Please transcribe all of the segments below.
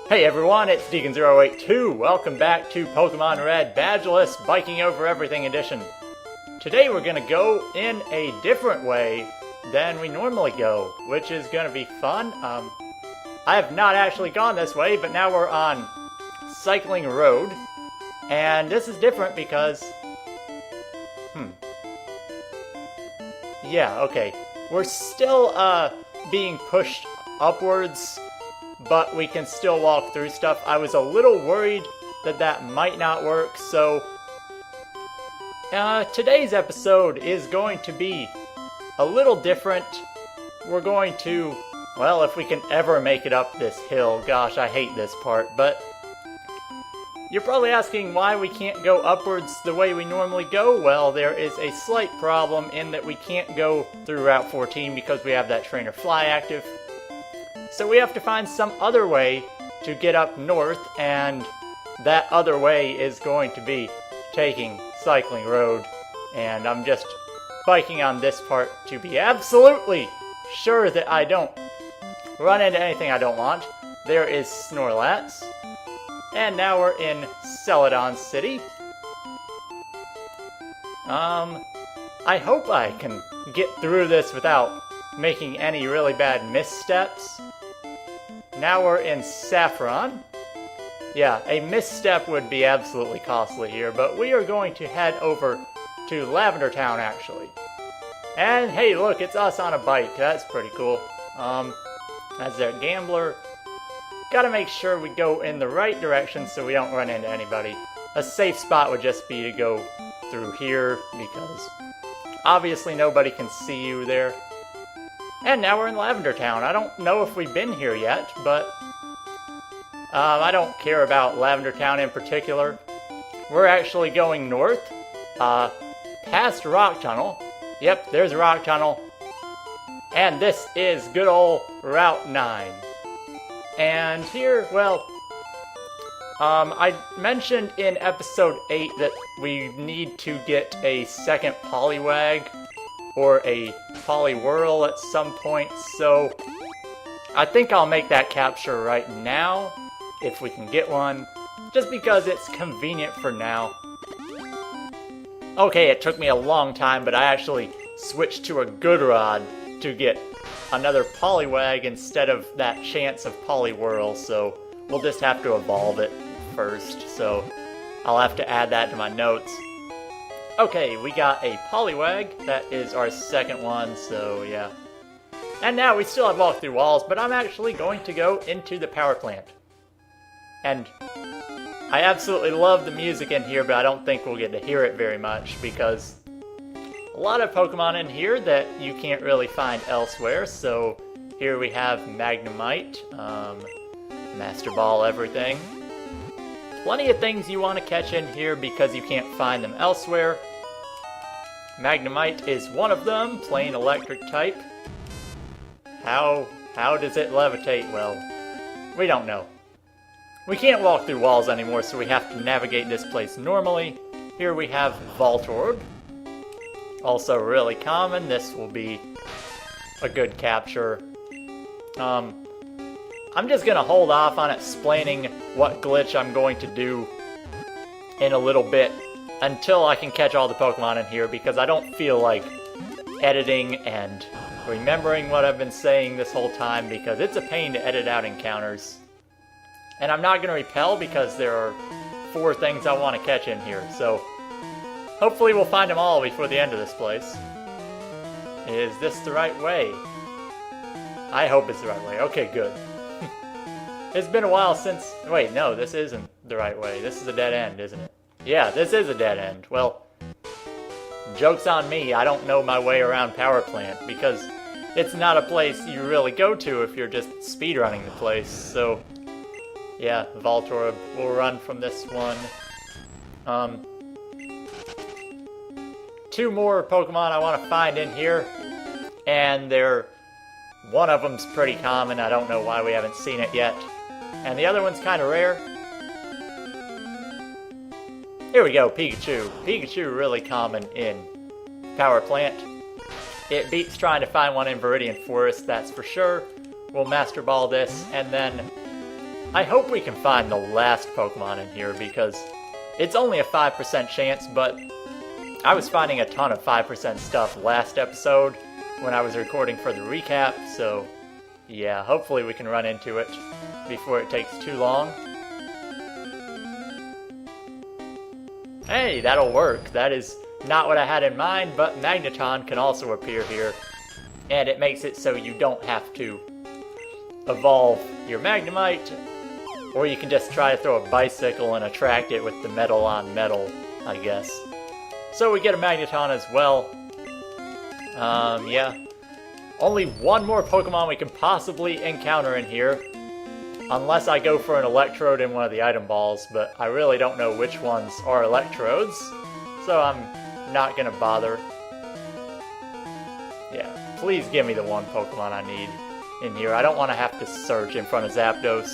Hey everyone, it's Deacon082. Welcome back to Pokemon Red Badgeless Biking Over Everything Edition. Today we're going to go in a different way than we normally go, which is going to be fun. I have not actually gone this way, but now we're on Cycling Road. And this is different because... Yeah, okay. We're still being pushed upwards, but we can still walk through stuff. I was a little worried that that might not work, so today's episode is going to be a little different. We're going to, well, if we can ever make it up this hill. Gosh, I hate this part, but you're probably asking why we can't go upwards the way we normally go. Well, there is a slight problem in that we can't go through Route 14 because we have that Trainer Fly active. So we have to find some other way to get up north, and that other way is going to be taking Cycling Road. And I'm just biking on this part to be absolutely sure that I don't run into anything I don't want. There is Snorlax. And now we're in Celadon City. I hope I can get through this without making any really bad missteps. Now we're in Saffron. Yeah, a misstep would be absolutely costly here, but we are going to head over to Lavender Town, actually. And hey, look, it's us on a bike. That's pretty cool. That's their gambler. Gotta make sure we go in the right direction so we don't run into anybody. A safe spot would just be to go through here, because obviously nobody can see you there. And now we're in Lavender Town. I don't know if we've been here yet, but I don't care about Lavender Town in particular. We're actually going north, past Rock Tunnel. Yep, there's a Rock Tunnel. And this is good old Route 9. And here, well, I mentioned in episode 8 that we need to get a second Poliwag or a Poliwhirl at some point, so I think I'll make that capture right now, if we can get one, just because it's convenient for now. Okay, it took me a long time, but I actually switched to a Good Rod to get another Poliwag instead of that chance of Poliwhirl, so we'll just have to evolve it first, so I'll have to add that to my notes. Okay, we got a Poliwag. That is our second one, so yeah. And now we still have walk through walls, but I'm actually going to go into the power plant. And I absolutely love the music in here, but I don't think we'll get to hear it very much, because a lot of Pokemon in here that you can't really find elsewhere. So here we have Magnemite, Master Ball, everything. Plenty of things you want to catch in here because you can't find them elsewhere. Magnemite is one of them, plain electric type. How does it levitate? Well, we don't know. We can't walk through walls anymore, so we have to navigate this place normally. Here we have Voltorb. Also really common. This will be a good capture. I'm just gonna hold off on explaining what glitch I'm going to do in a little bit until I can catch all the Pokemon in here, because I don't feel like editing and remembering what I've been saying this whole time, because it's a pain to edit out encounters. And I'm not gonna repel because there are 4 things I want to catch in here, so hopefully we'll find them all before the end of this place. Is this the right way? I hope it's the right way. Okay, good. It's been a while since... Wait, no, this isn't the right way. This is a dead end, isn't it? Yeah, this is a dead end. Well, joke's on me. I don't know my way around Power Plant, because it's not a place you really go to if you're just speedrunning the place. So, yeah, Voltorb will run from this one. 2 more Pokemon I want to find in here, and one of them's pretty common. I don't know why we haven't seen it yet. And the other one's kind of rare. Here we go, Pikachu. Pikachu really common in Power Plant. It beats trying to find one in Viridian Forest, that's for sure. We'll Master Ball this, and then I hope we can find the last Pokemon in here because it's only a 5% chance, but I was finding a ton of 5% stuff last episode when I was recording for the recap, so yeah, hopefully we can run into it before it takes too long. Hey, that'll work. That is not what I had in mind, but Magneton can also appear here, and it makes it so you don't have to evolve your Magnemite, or you can just try to throw a bicycle and attract it with the metal on metal, I guess. So we get a Magneton as well. Yeah. Only one more Pokemon we can possibly encounter in here, unless I go for an Electrode in one of the item balls, but I really don't know which ones are Electrodes, so I'm not gonna bother. Yeah, please give me the one Pokemon I need in here. I don't want to have to search in front of Zapdos.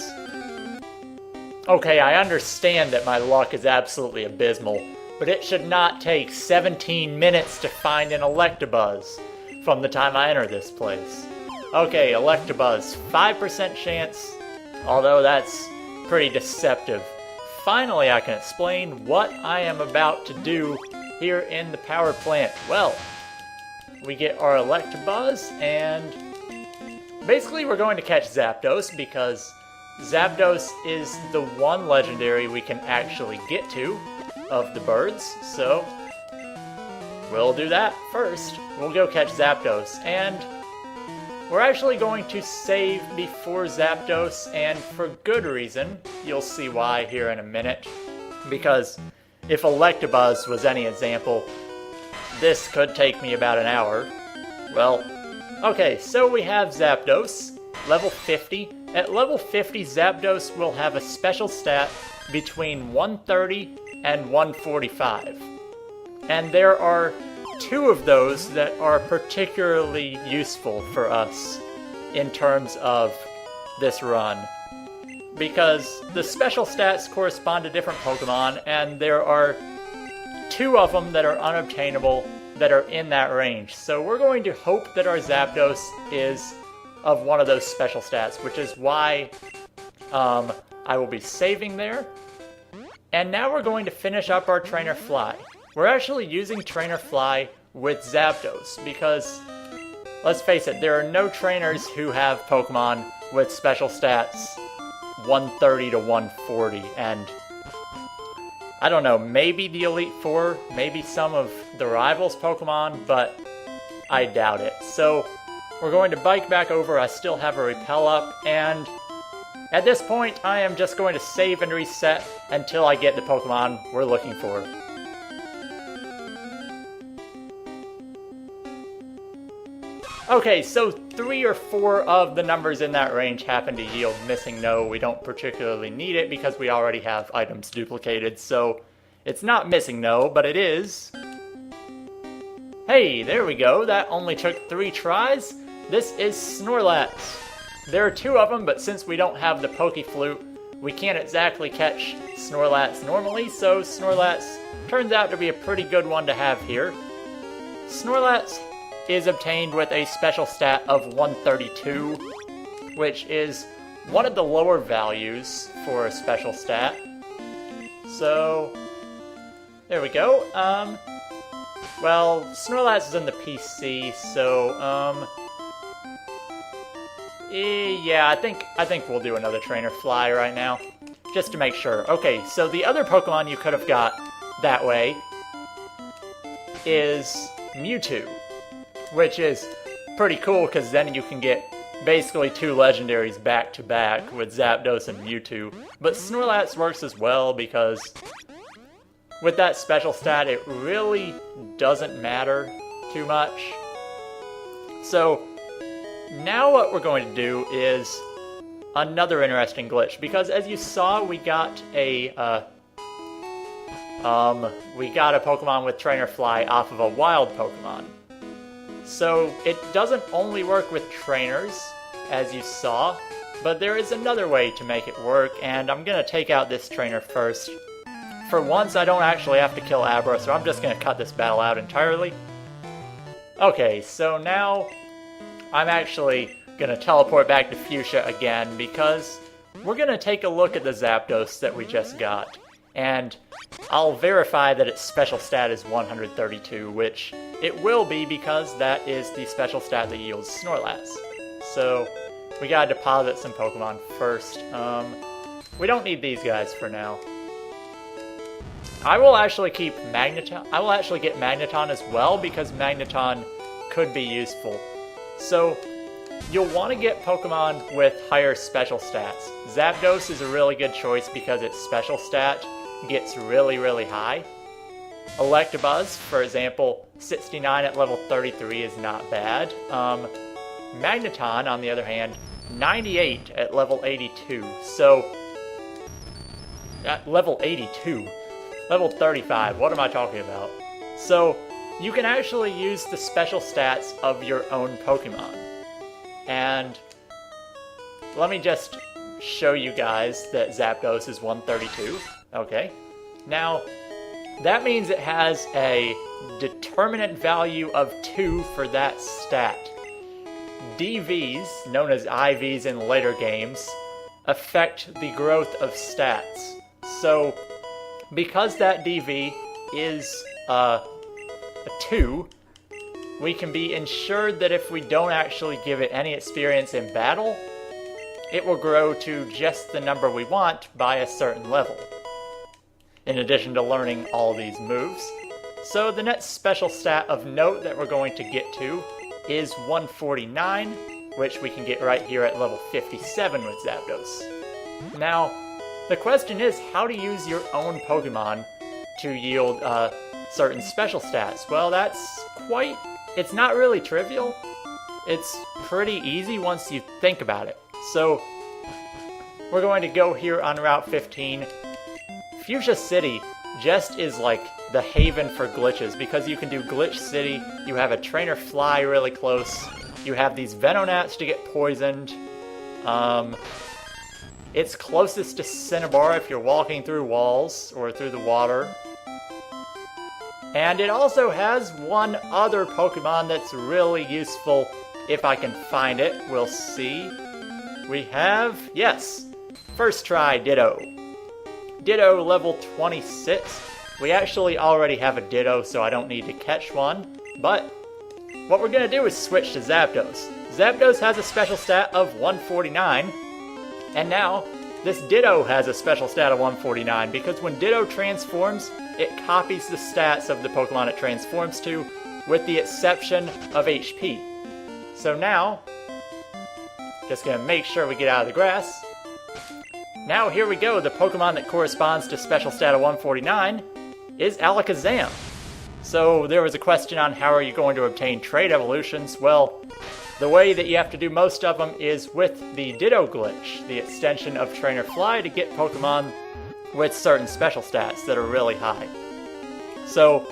Okay, I understand that my luck is absolutely abysmal, but it should not take 17 minutes to find an Electabuzz from the time I enter this place. Okay, Electabuzz, 5% chance, although that's pretty deceptive. Finally, I can explain what I am about to do here in the power plant. Well, we get our Electabuzz, and basically we're going to catch Zapdos because Zapdos is the one legendary we can actually get to of the birds, so we'll do that first. We'll go catch Zapdos, and we're actually going to save before Zapdos, and for good reason. You'll see why here in a minute, because if Electabuzz was any example, this could take me about an hour. Well, okay, so we have Zapdos, level 50. At level 50, Zapdos will have a special stat between 130 and 145. And there are two of those that are particularly useful for us in terms of this run, because the special stats correspond to different Pokemon, and there are two of them that are unobtainable that are in that range. So we're going to hope that our Zapdos is of one of those special stats, which is why I will be saving there. And now we're going to finish up our Trainer Fly. We're actually using Trainer Fly with Zapdos because, let's face it, there are no trainers who have Pokemon with special stats 130 to 140, and I don't know, maybe the Elite Four, maybe some of the rivals' Pokemon, but I doubt it. So we're going to bike back over. I still have a Repel up, and at this point I am just going to save and reset until I get the Pokemon we're looking for. Okay, so 3 or 4 of the numbers in that range happen to yield MISSINGNO. We don't particularly need it because we already have items duplicated, so it's not MISSINGNO, but it is. Hey, there we go. That only took 3 tries. This is Snorlax. There are 2 of them, but since we don't have the Pokeflute, we can't exactly catch Snorlax normally, so Snorlax turns out to be a pretty good one to have here. Snorlax is obtained with a special stat of 132, which is one of the lower values for a special stat. So, there we go. Well, Snorlax is in the PC, so, yeah, I think we'll do another Trainer Fly right now, just to make sure. Okay, so the other Pokemon you could have got that way is Mewtwo, which is pretty cool because then you can get basically 2 legendaries back to back with Zapdos and Mewtwo. But Snorlax works as well because with that special stat it really doesn't matter too much. So now what we're going to do is another interesting glitch, because as you saw we got a Pokemon with Trainer Fly off of a wild Pokemon. So it doesn't only work with trainers, as you saw, but there is another way to make it work, and I'm going to take out this trainer first. For once, I don't actually have to kill Abra, so I'm just going to cut this battle out entirely. Okay, so now I'm actually going to teleport back to Fuchsia again, because we're gonna take a look at the Zapdos that we just got. And I'll verify that its special stat is 132, which it will be because that is the special stat that yields Snorlax. So we gotta deposit some Pokemon first. We don't need these guys for now. I will actually keep Magneton. I will actually get Magneton as well because Magneton could be useful. So you'll want to get Pokemon with higher special stats. Zapdos is a really good choice because its special stat gets really, really high. ELECTABUZZ, for example, 69 at level 33 is not bad. Magneton, on the other hand, 98 at level 82. So, at level 82, level 35, what am I talking about? So, you can actually use the special stats of your own Pokemon. And let me just show you guys that Zapdos is 132. Okay. Now, that means it has a determinant value of 2 for that stat. DVs, known as IVs in later games, affect the growth of stats. So, because that DV is a 2, we can be ensured that if we don't actually give it any experience in battle, it will grow to just the number we want by a certain level, in addition to learning all these moves. So the next special stat of note that we're going to get to is 149, which we can get right here at level 57 with Zapdos. Now, the question is how to use your own Pokemon to yield certain special stats. Well, it's not really trivial. It's pretty easy once you think about it. So, we're going to go here on Route 15. Fuchsia City just is like the haven for glitches because you can do Glitch City, you have a trainer fly really close, you have these Venonats to get poisoned, it's closest to Cinnabar if you're walking through walls or through the water. And it also has one other Pokemon that's really useful if I can find it. We'll see. We have, yes, first try Ditto. Ditto level 26. We actually already have a Ditto, so I don't need to catch one. But what we're going to do is switch to Zapdos. Zapdos has a special stat of 149. And now, this Ditto has a special stat of 149 because when Ditto transforms, it copies the stats of the Pokemon it transforms to, with the exception of HP. So now, just gonna make sure we get out of the grass. Now here we go, the Pokemon that corresponds to special stat of 149 is Alakazam. So there was a question on how are you going to obtain trait evolutions. Well, the way that you have to do most of them is with the Ditto glitch, the extension of Trainer Fly to get Pokemon with certain special stats that are really high. So,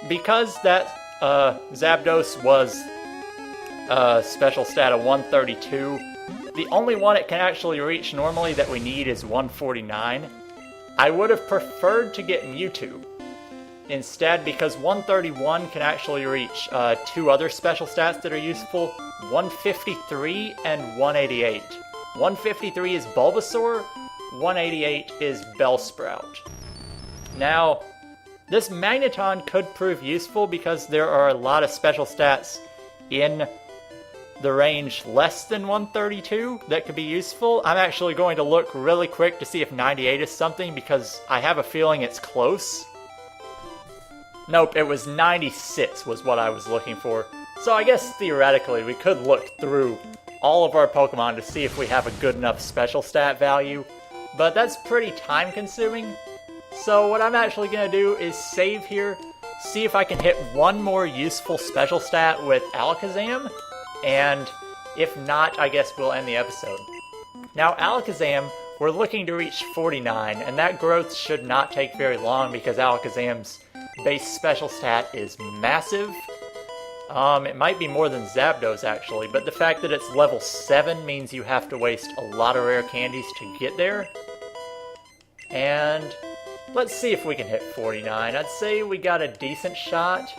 because that Zapdos was special stat of 132, the only one it can actually reach normally that we need is 149. I would have preferred to get Mewtwo instead because 131 can actually reach 2 other special stats that are useful, 153 and 188. 153 is Bulbasaur, 188 is Bellsprout. Now, this Magneton could prove useful because there are a lot of special stats in the range less than 132 that could be useful. I'm actually going to look really quick to see if 98 is something because I have a feeling it's close. Nope, it was 96 was what I was looking for. So I guess theoretically we could look through all of our Pokemon to see if we have a good enough special stat value, but that's pretty time consuming. So what I'm actually going to do is save here, see if I can hit one more useful special stat with Alakazam, and if not, I guess we'll end the episode. Now Alakazam, we're looking to reach 49, and that growth should not take very long because Alakazam's base special stat is massive. It might be more than Zapdos actually, but the fact that it's level 7 means you have to waste a lot of rare candies to get there. And let's see if we can hit 49. I'd say we got a decent shot.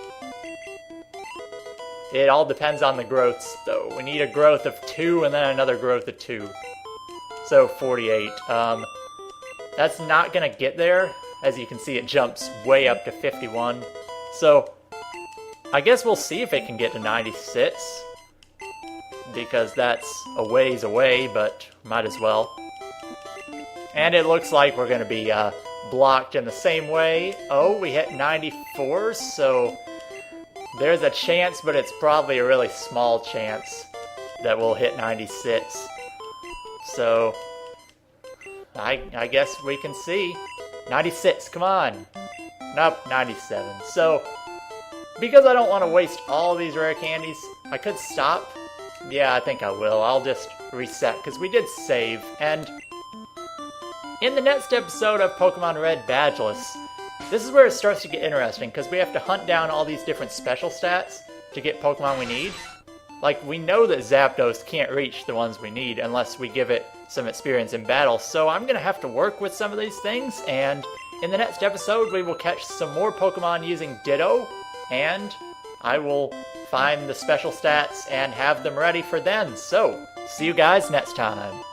It all depends on the growths though. We need a growth of 2 and then another growth of 2. So 48. That's not gonna get there. As you can see, it jumps way up to 51. So I guess we'll see if it can get to 96. Because that's a ways away, but might as well. And it looks like we're gonna be blocked in the same way. Oh, we hit 94, so there's a chance, but it's probably a really small chance that we'll hit 96. So I guess we can see. 96, come on. Nope, 97. So because I don't want to waste all these rare candies, I could stop. Yeah, I think I will. I'll just reset, because we did save. And in the next episode of Pokemon Red Badgeless, this is where it starts to get interesting, because we have to hunt down all these different special stats to get Pokemon we need. Like, we know that Zapdos can't reach the ones we need unless we give it some experience in battle, so I'm going to have to work with some of these things, and in the next episode we will catch some more Pokemon using Ditto, and I will find the special stats and have them ready for then. So, see you guys next time.